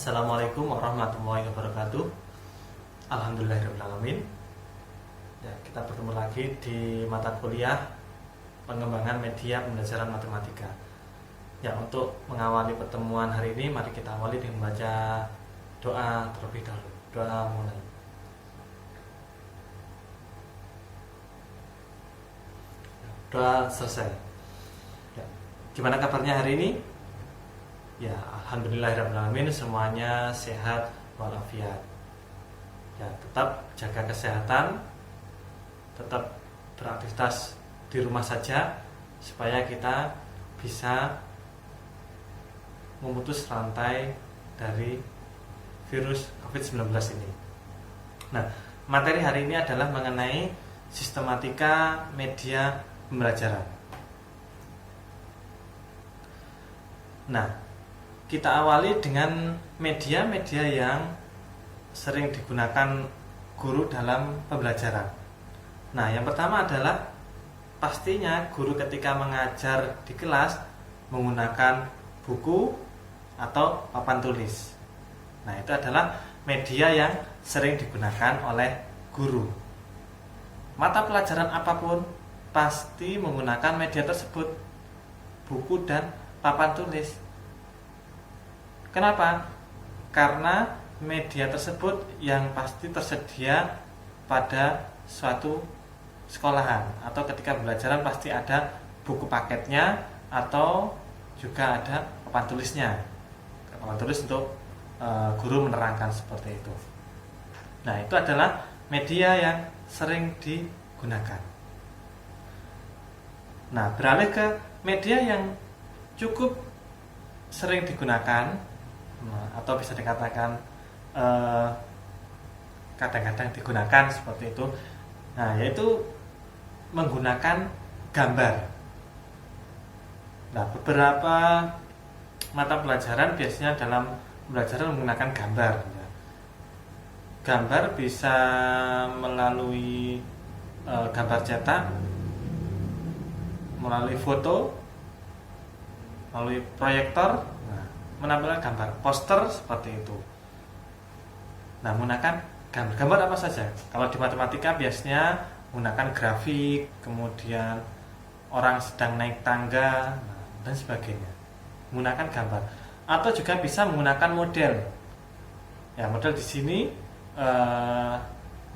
Assalamualaikum warahmatullahi wabarakatuh. Alhamdulillahirrahmanirrahim. Ya, kita bertemu lagi di mata kuliah pengembangan media pembelajaran matematika. Ya, untuk mengawali pertemuan hari ini, mari kita awali dengan membaca doa terlebih dahulu. Doa mulai. Doa selesai. Ya, gimana kabarnya hari ini? Ya, alhamdulillahirrahmanirrahim, semuanya sehat walafiat. Ya, tetap jaga kesehatan, tetap beraktivitas di rumah saja supaya kita bisa memutus rantai dari virus COVID-19 ini. Nah, materi hari ini adalah mengenai sistematika media pembelajaran. Nah, kita awali dengan media-media yang sering digunakan guru dalam pembelajaran. Nah, yang pertama adalah pastinya guru ketika mengajar di kelas menggunakan buku atau papan tulis. Nah, itu adalah media yang sering digunakan oleh guru. Mata pelajaran apapun pasti menggunakan media tersebut, buku dan papan tulis. Kenapa? Karena media tersebut yang pasti tersedia pada suatu sekolahan atau ketika pembelajaran pasti ada buku paketnya atau juga ada papan tulisnya. Papan tulis untuk guru menerangkan seperti itu. Nah, itu adalah media yang sering digunakan. Nah, beralih ke media yang cukup sering digunakan, atau bisa dikatakan kadang-kadang digunakan seperti itu. Nah, yaitu menggunakan gambar. Nah, beberapa mata pelajaran biasanya dalam pembelajaran menggunakan gambar. Gambar bisa melalui gambar cetak, melalui foto, melalui proyektor, menampilkan gambar poster seperti itu. Nah, menggunakan gambar apa saja? Kalau di matematika biasanya menggunakan grafik, kemudian orang sedang naik tangga, dan sebagainya. Menggunakan gambar. Atau juga bisa menggunakan model. Ya, model di sini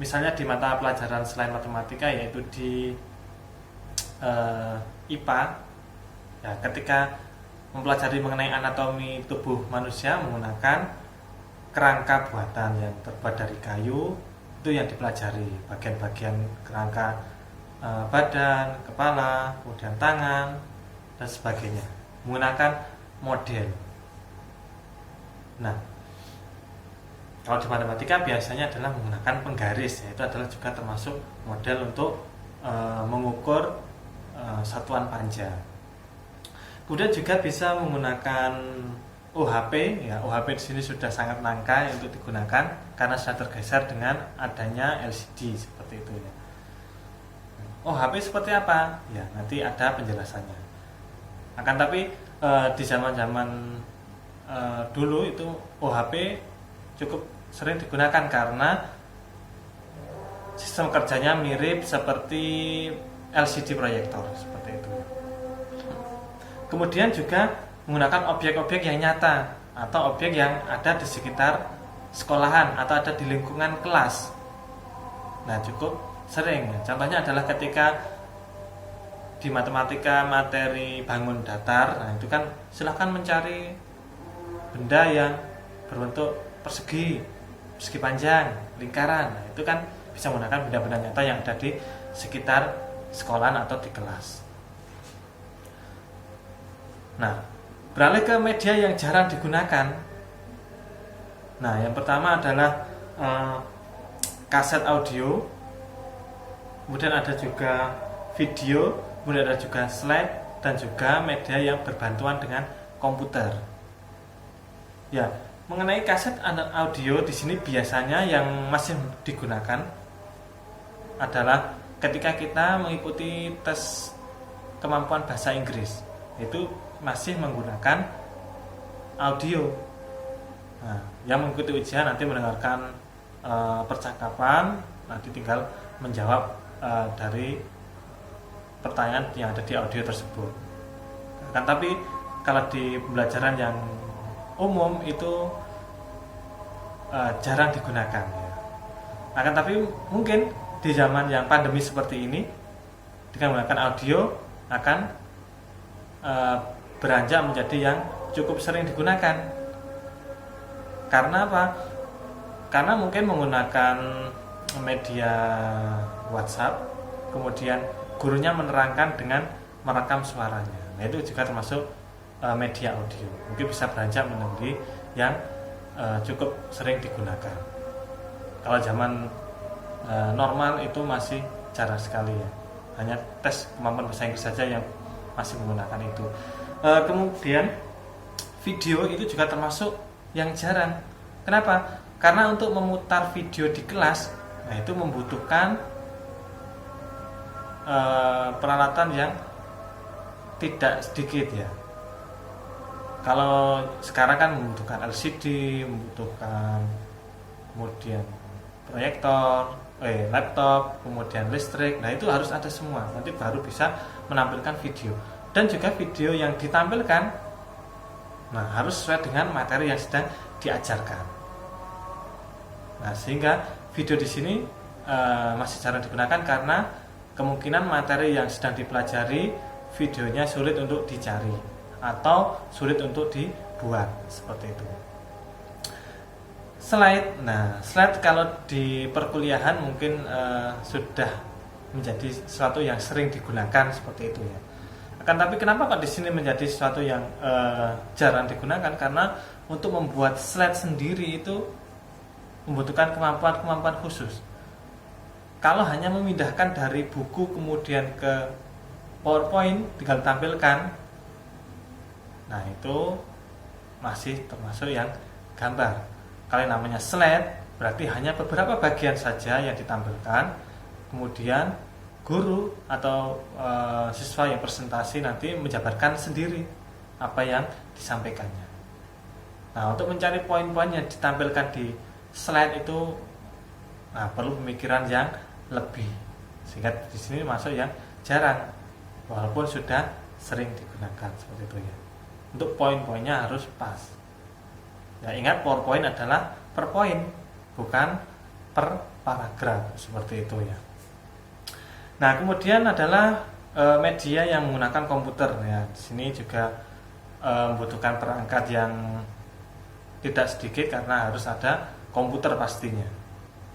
misalnya di mata pelajaran selain matematika, yaitu di IPA. Ya, ketika mempelajari mengenai anatomi tubuh manusia menggunakan kerangka buatan yang terbuat dari kayu, itu yang dipelajari bagian-bagian kerangka badan, kepala, kemudian tangan dan sebagainya, menggunakan model. Nah, kalau di matematika biasanya adalah menggunakan penggaris, yaitu adalah juga termasuk model untuk mengukur satuan panja. Kemudian juga bisa menggunakan OHP. Ya, OHP di sini sudah sangat langka untuk digunakan karena sudah tergeser dengan adanya LCD seperti itu ya. OHP seperti apa? Ya, nanti ada penjelasannya. Akan tapi di zaman-zaman dulu itu OHP cukup sering digunakan karena sistem kerjanya mirip seperti LCD proyektor seperti itu. Kemudian juga menggunakan objek-objek yang nyata atau objek yang ada di sekitar sekolahan atau ada di lingkungan kelas. Nah, cukup sering. Contohnya adalah ketika di matematika materi bangun datar. Nah, itu kan silahkan mencari benda yang berbentuk persegi panjang, lingkaran. Nah, itu kan bisa menggunakan benda-benda nyata yang ada di sekitar sekolahan atau di kelas. Nah, beralih ke media yang jarang digunakan. Nah, yang pertama adalah kaset audio, kemudian ada juga video, kemudian ada juga slide, dan juga media yang berbantuan dengan komputer. Ya, mengenai kaset audio di sini biasanya yang masih digunakan adalah ketika kita mengikuti tes kemampuan bahasa Inggris, itu masih menggunakan audio. Nah, yang mengikuti ujian nanti mendengarkan percakapan, nanti tinggal menjawab dari pertanyaan yang ada di audio tersebut. Kan tapi kalau di pembelajaran yang umum itu jarang digunakan ya. Akan tapi mungkin di zaman yang pandemi seperti ini dengan menggunakan audio akan beranjak menjadi yang cukup sering digunakan. Karena apa? Karena mungkin menggunakan media WhatsApp, kemudian gurunya menerangkan dengan merekam suaranya. Nah, itu juga termasuk media audio. Mungkin bisa beranjak menjadi yang cukup sering digunakan. Kalau zaman normal itu masih jarang sekali ya. Hanya tes kemampuan bahasa Inggris saja yang masih menggunakan itu. Kemudian video itu juga termasuk yang jarang. Kenapa? Karena untuk memutar video di kelas, nah itu membutuhkan peralatan yang tidak sedikit ya. Kalau sekarang kan membutuhkan LCD, membutuhkan kemudian proyektor, laptop, kemudian listrik. Nah itu harus ada semua. Nanti baru bisa menampilkan video. Dan juga video yang ditampilkan, nah harus sesuai dengan materi yang sedang diajarkan. Nah sehingga video di sini masih jarang digunakan karena kemungkinan materi yang sedang dipelajari videonya sulit untuk dicari atau sulit untuk dibuat seperti itu. Slide kalau di perkuliahan mungkin sudah menjadi sesuatu yang sering digunakan seperti itu ya. Akan tapi kenapa kok di sini menjadi sesuatu yang jarang digunakan? Karena untuk membuat slide sendiri itu membutuhkan kemampuan khusus. Kalau hanya memindahkan dari buku kemudian ke PowerPoint tinggal tampilkan, nah itu masih termasuk yang gambar. Kalau yang namanya slide berarti hanya beberapa bagian saja yang ditampilkan, kemudian guru atau siswa yang presentasi nanti menjabarkan sendiri apa yang disampaikannya. Nah, untuk mencari poin-poin yang ditampilkan di slide itu perlu pemikiran yang lebih, sehingga di sini masuk yang jarang walaupun sudah sering digunakan seperti itu ya. Untuk poin-poinnya harus pas. Ya, ingat PowerPoint adalah per poin, bukan per paragraf seperti itu ya. Nah, kemudian adalah media yang menggunakan komputer ya. Di sini juga membutuhkan perangkat yang tidak sedikit karena harus ada komputer pastinya.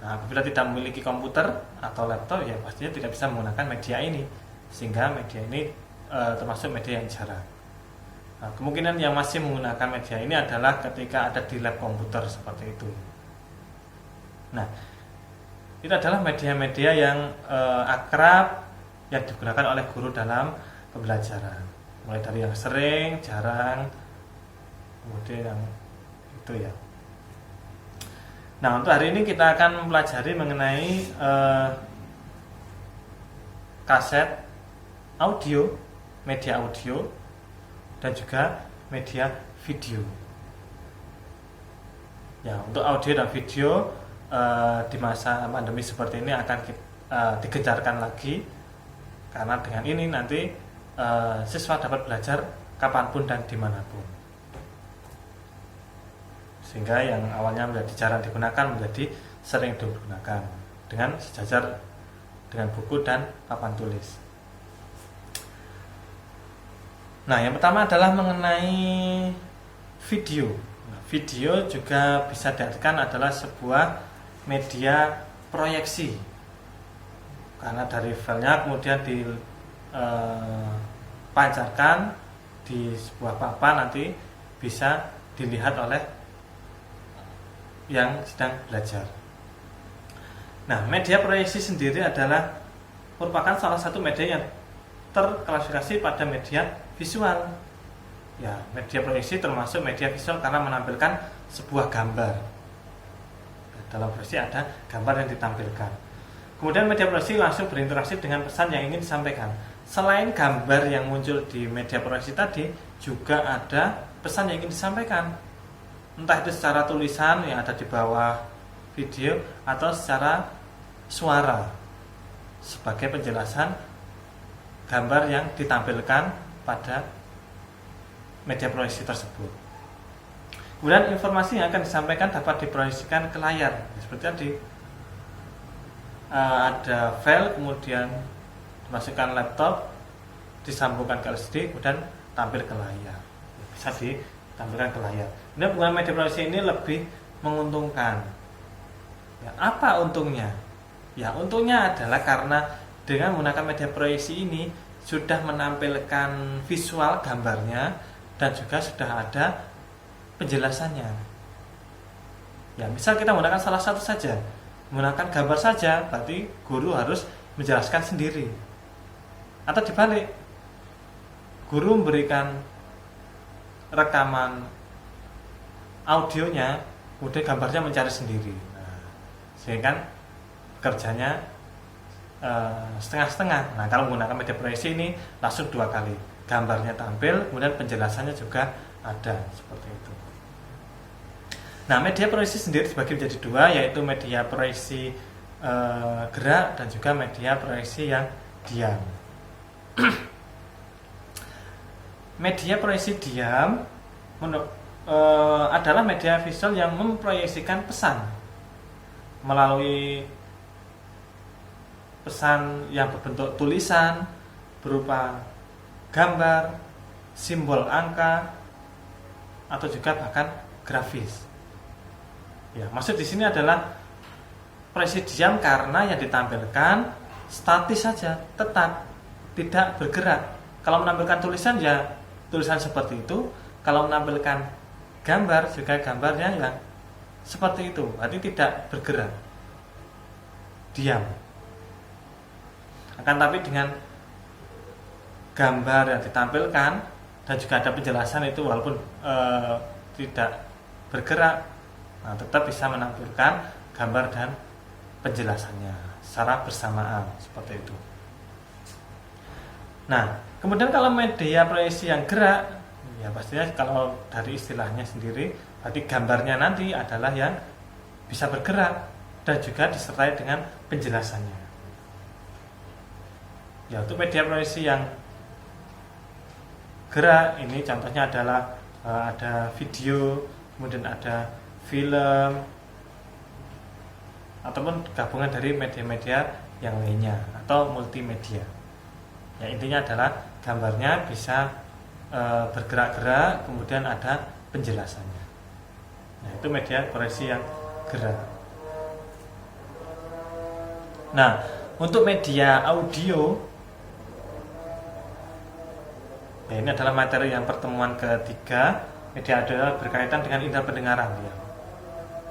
Nah, apabila tidak memiliki komputer atau laptop ya pastinya tidak bisa menggunakan media ini, sehingga media ini termasuk media yang jarang. Nah, kemungkinan yang masih menggunakan media ini adalah ketika ada di lab komputer seperti itu. Nah, itu adalah media-media yang akrab yang digunakan oleh guru dalam pembelajaran. Mulai dari yang sering, jarang, kemudian yang itu ya. Nah, untuk hari ini kita akan mempelajari mengenai kaset audio, media audio, dan juga media video. Ya, untuk audio dan video di masa pandemi seperti ini akan digencarkan lagi, karena dengan ini nanti siswa dapat belajar kapanpun dan dimanapun, sehingga yang awalnya menjadi jarang digunakan menjadi sering digunakan dengan sejajar dengan buku dan papan tulis. Nah, yang pertama adalah mengenai video. Nah, video juga bisa diartikan adalah sebuah media proyeksi, karena dari filenya kemudian dipancarkan di sebuah papan, nanti bisa dilihat oleh yang sedang belajar. Nah, media proyeksi sendiri adalah merupakan salah satu media yang terklasifikasi pada media visual. Ya, media proyeksi termasuk media visual karena menampilkan sebuah gambar. Dalam proyeksi ada gambar yang ditampilkan. Kemudian media proyeksi langsung berinteraksi dengan pesan yang ingin disampaikan. Selain gambar yang muncul di media proyeksi tadi, juga ada pesan yang ingin disampaikan. entah itu secara tulisan yang ada di bawah video atau secara suara sebagai penjelasan gambar yang ditampilkan pada media proyeksi tersebut. Kemudian informasi yang akan disampaikan dapat diproyeksikan ke layar seperti tadi. Ada file, kemudian dimasukkan laptop, disambungkan ke LCD, kemudian tampil ke layar. Bisa ditampilkan ke layar. Ini penggunaan media proyeksi ini lebih menguntungkan. Ya, apa untungnya? Ya, untungnya adalah karena dengan menggunakan media proyeksi ini sudah menampilkan visual gambarnya dan juga sudah ada penjelasannya. Ya, misal kita menggunakan salah satu saja, menggunakan gambar saja, berarti guru harus menjelaskan sendiri. Atau dibalik, guru memberikan rekaman audionya, kemudian gambarnya mencari sendiri. Nah, sehingga kan kerjanya setengah-setengah. Nah, kalau menggunakan media proyeksi ini langsung 2 kali, gambarnya tampil, kemudian penjelasannya juga ada, seperti itu. Nah, media proyeksi sendiri dibagi menjadi 2, yaitu media proyeksi gerak dan juga media proyeksi yang diam. Media proyeksi diam adalah media visual yang memproyeksikan pesan melalui pesan yang berbentuk tulisan berupa gambar, simbol angka, atau juga bahkan grafis. Ya, maksud di sini adalah proyeksi diam karena yang ditampilkan statis saja, tetap tidak bergerak. Kalau menampilkan tulisan ya tulisan seperti itu, kalau menampilkan gambar juga gambarnya yang seperti itu, berarti tidak bergerak, diam. Akan tapi dengan gambar yang ditampilkan dan juga ada penjelasan itu walaupun tidak bergerak, nah, tetap bisa menampilkan gambar dan penjelasannya secara bersamaan seperti itu. Nah, kemudian kalau media proyeksi yang gerak, ya pastinya kalau dari istilahnya sendiri, berarti gambarnya nanti adalah yang bisa bergerak dan juga disertai dengan penjelasannya. Ya, untuk media proyeksi yang gerak ini contohnya adalah ada video, kemudian ada film, ataupun gabungan dari media-media yang lainnya atau multimedia. Ya, intinya adalah gambarnya bisa bergerak-gerak, kemudian ada penjelasannya. Nah, itu media proyeksi yang gerak. Nah, untuk media audio, ya, ini adalah materi yang pertemuan ketiga. Media audio berkaitan dengan indera pendengaran. Ya.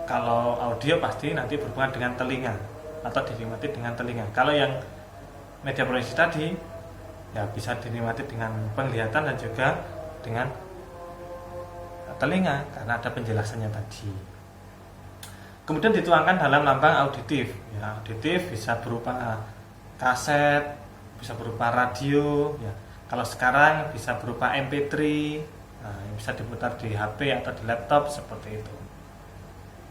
Kalau audio pasti nanti berhubungan dengan telinga atau dinikmati dengan telinga. Kalau yang media proyeksi tadi, ya bisa dinikmati dengan penglihatan dan juga dengan telinga karena ada penjelasannya tadi. Kemudian dituangkan dalam lambang auditif. Ya, auditif bisa berupa kaset, bisa berupa radio. Ya. Kalau sekarang bisa berupa MP3, nah, yang bisa diputar di HP atau di laptop seperti itu.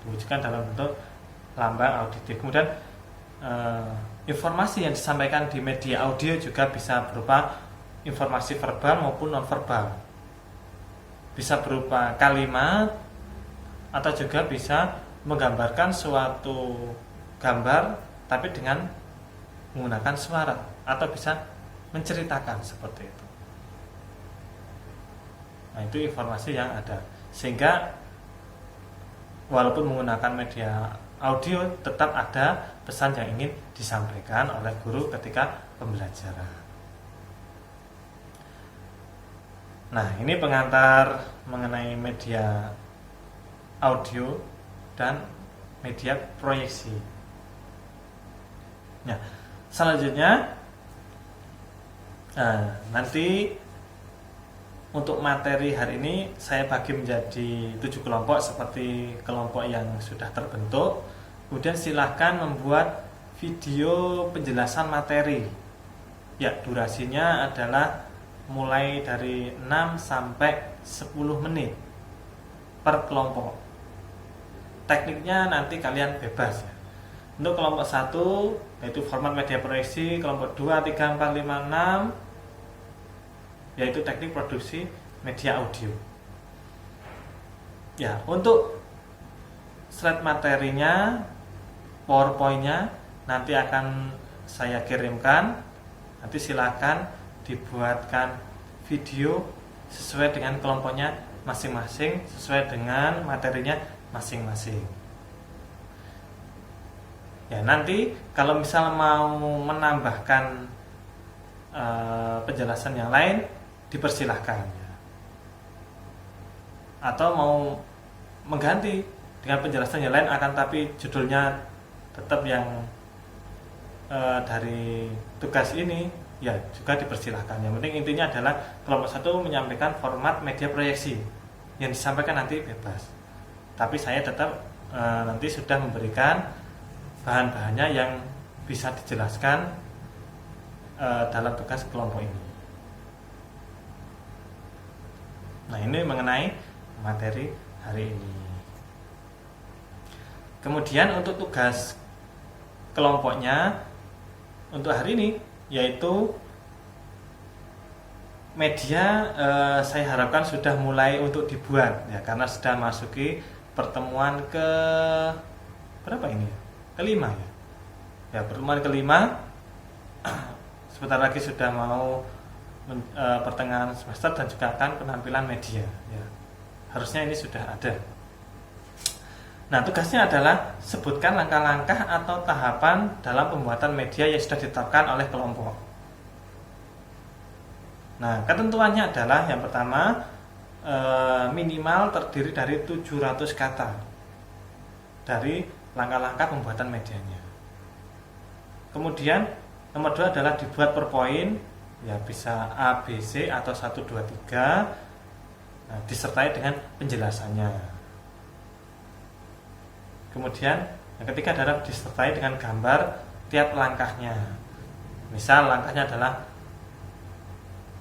Diwujudkan dalam bentuk lambang auditif. Kemudian informasi yang disampaikan di media audio juga bisa berupa informasi verbal maupun non-verbal. Bisa berupa kalimat atau juga bisa menggambarkan suatu gambar tapi dengan menggunakan suara atau bisa menceritakan seperti itu. Nah, itu informasi yang ada. Sehingga walaupun menggunakan media audio tetap ada pesan yang ingin disampaikan oleh guru ketika pembelajaran. Nah, ini pengantar mengenai media audio dan media proyeksi. Nah, selanjutnya nanti untuk materi hari ini saya bagi menjadi 7 kelompok seperti kelompok yang sudah terbentuk. Kemudian silahkan membuat video penjelasan materi. Ya, durasinya adalah mulai dari 6 sampai 10 menit. per kelompok. Tekniknya nanti kalian bebas ya. Untuk kelompok 1 yaitu format media proyeksi, kelompok 2, 3, 4, 5, 6 yaitu teknik produksi media audio. Ya, untuk slide materinya, PowerPoint-nya nanti akan saya kirimkan. Nanti silakan dibuatkan video sesuai dengan kelompoknya masing-masing, sesuai dengan materinya masing-masing. Ya, nanti kalau misal mau menambahkan penjelasan yang lain dipersilahkan ya. Atau mau mengganti dengan penjelasan yang lain akan tapi judulnya tetap yang dari tugas ini ya juga dipersilahkan. Yang penting intinya adalah kelompok 1 menyampaikan format media proyeksi, yang disampaikan nanti bebas. Tapi saya tetap nanti sudah memberikan bahan-bahannya yang bisa dijelaskan dalam tugas kelompok ini. Nah, ini mengenai materi hari ini. Kemudian untuk tugas kelompoknya untuk hari ini yaitu media saya harapkan sudah mulai untuk dibuat ya, karena sudah masuki pertemuan ke berapa ini? Kelima ya. Ya, pertemuan kelima. Sebentar lagi sudah mau pertengahan semester dan juga akan penampilan media ya. Harusnya ini sudah ada. Nah, tugasnya adalah sebutkan langkah-langkah atau tahapan dalam pembuatan media yang sudah ditetapkan oleh kelompok. Nah, ketentuannya adalah yang pertama minimal terdiri dari 700 kata dari langkah-langkah pembuatan medianya. Kemudian nomor 2 adalah dibuat per poin, ya bisa A, B, C atau 1, 2, 3. Nah, disertai dengan penjelasannya. Kemudian yang ketiga adalah disertai dengan gambar tiap langkahnya. Misal langkahnya adalah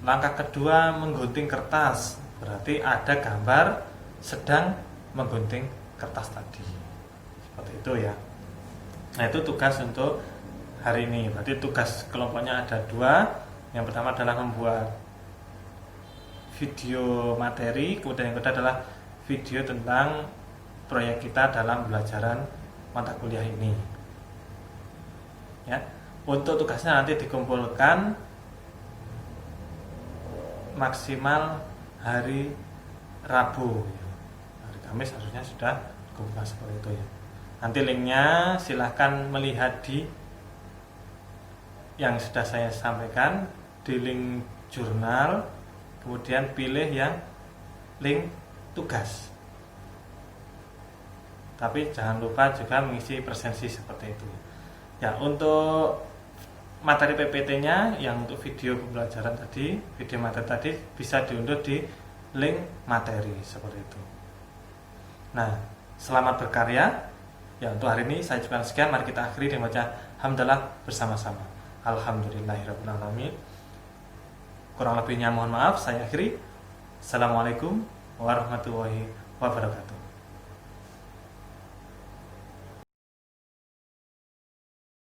langkah kedua menggunting kertas, berarti ada gambar sedang menggunting kertas tadi. Seperti itu ya. Nah, itu tugas untuk hari ini. Berarti tugas kelompoknya ada 2. Yang pertama adalah membuat video materi, kemudian yang kedua adalah video tentang proyek kita dalam pembelajaran mata kuliah ini. Ya, untuk tugasnya nanti dikumpulkan maksimal hari Rabu. Hari Kamis harusnya sudah dikumpulkan seperti itu ya. Nanti linknya silahkan melihat di yang sudah saya sampaikan di link jurnal, kemudian pilih yang link tugas. Tapi jangan lupa juga mengisi presensi seperti itu. Ya, untuk materi PPT-nya yang untuk video pembelajaran tadi, video materi tadi bisa diunduh di link materi seperti itu. Nah, selamat berkarya. Ya, untuk hari ini saya cukupkan sekian. Mari kita akhiri dengan baca hamdalah bersama-sama. Alhamdulillahirrahmanirrahim. Kurang lebihnya mohon maaf, saya akhiri. Assalamualaikum warahmatullahi wabarakatuh.